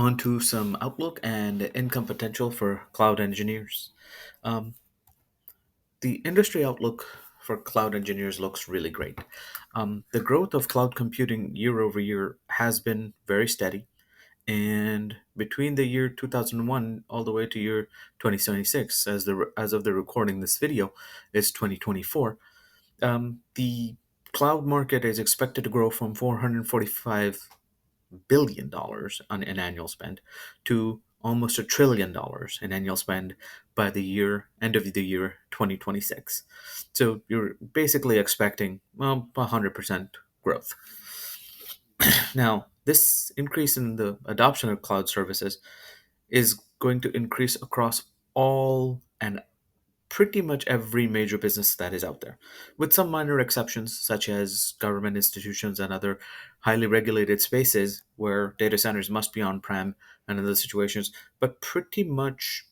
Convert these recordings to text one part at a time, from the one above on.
On to some outlook and income potential for cloud engineers. Um, the industry outlook for cloud engineers looks really great. The growth of cloud computing year over year has been very steady, and between the year 2001 all the way to year 2026, as of the recording this video, is 2024. The cloud market is expected to grow from 445 billion dollars on an annual spend to almost $1 trillion in annual spend by the year end of the year 2026. So you're basically expecting, well, 100% growth. Now, this increase in the adoption of cloud services is going to increase across all and pretty much every major business that is out there, with some minor exceptions, such as government institutions and other highly regulated spaces where data centers must be on prem and other situations. But pretty much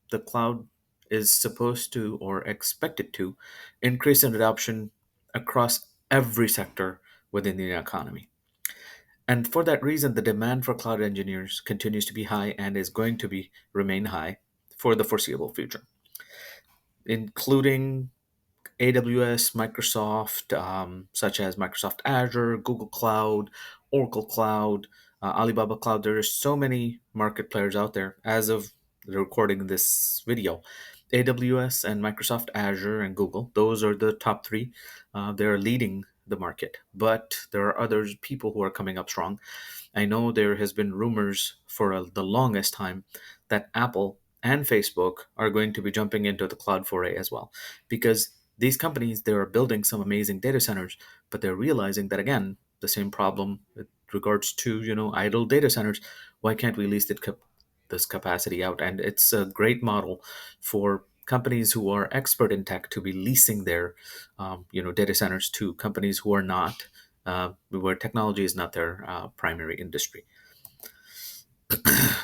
the cloud is supposed to or expected to increase in adoption across every sector within the economy. And for that reason, the demand for cloud engineers continues to be high and is going to be remain high for the foreseeable future, including AWS, Microsoft, such as Microsoft Azure, Google Cloud, Oracle Cloud, Alibaba Cloud. There are so many market players out there as of the recording this video. AWS and Microsoft Azure and Google, those are the top three. They're leading the market, but there are other people who are coming up strong. I know there has been rumors for the longest time that Apple and Facebook are going to be jumping into the cloud foray as well, because these companies, they are building some amazing data centers, but they're realizing that, again, the same problem with regards to idle data centers. Why can't we lease this capacity out? And it's a great model for companies who are expert in tech to be leasing their data centers to companies who are not, where technology is not their primary industry.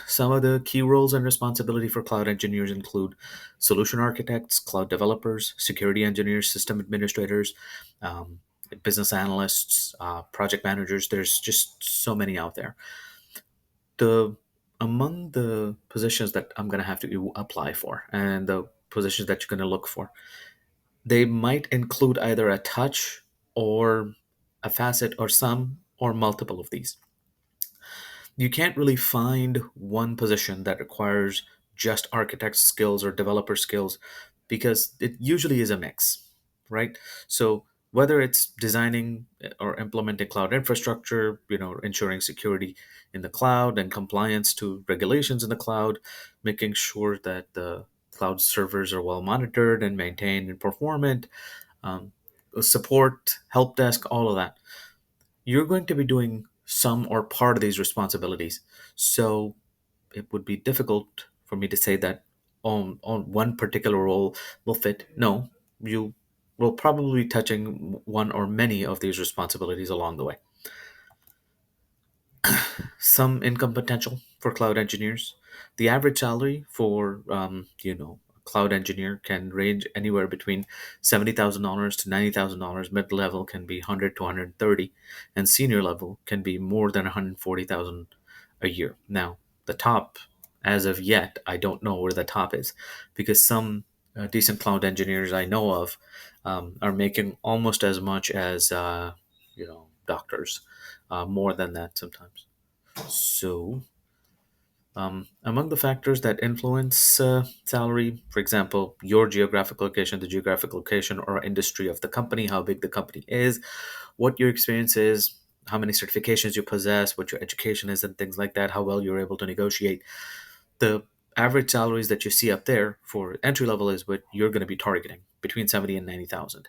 Some of the key roles and responsibility for cloud engineers include solution architects, cloud developers, security engineers, system administrators, um, business analysts, project managers. There's just so many out there. The Among the positions that I'm going to have to apply for and the positions that you're going to look for, they might include either a touch or a facet or some or multiple of these. You can't really find one position that requires just architect skills or developer skills, because it usually is a mix, right? So whether it's designing or implementing cloud infrastructure, ensuring security in the cloud and compliance to regulations in the cloud, making sure that the cloud servers are well monitored and maintained and performant, um, support, help desk, all of that, you're going to be doing some or part of these responsibilities. So it would be difficult for me to say that on one particular role will fit. No, you will probably be touching one or many of these responsibilities along the way. Some income potential for cloud engineers. The average salary for a cloud engineer can range anywhere between $70,000 to $90,000. Mid level can be 100 to 130, and senior level can be more than 140,000 a year. Now, the top, as of yet, I don't know where the top is, because some decent cloud engineers I know of are making almost as much as doctors, more than that sometimes. So, among the factors that influence salary, for example, your geographic location, the geographic location or industry of the company, how big the company is, what your experience is, how many certifications you possess, what your education is, and things like that, how well you're able to negotiate. The average salaries that you see up there for entry level is what you're going to be targeting, between 70 and 90,000.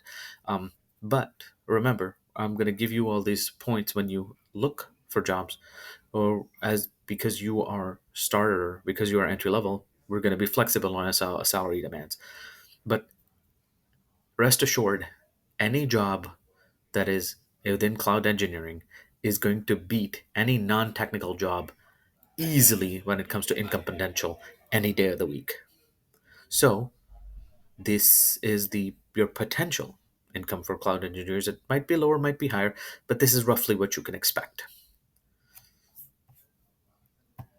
But remember, I'm going to give you all these points when you look for jobs, or as because you are starter, because you are entry level, we're going to be flexible on our salary demands. But rest assured, any job that is within cloud engineering is going to beat any non-technical job easily when it comes to income potential any day of the week. So this is the your potential income for cloud engineers. It might be lower, might be higher, but this is roughly what you can expect.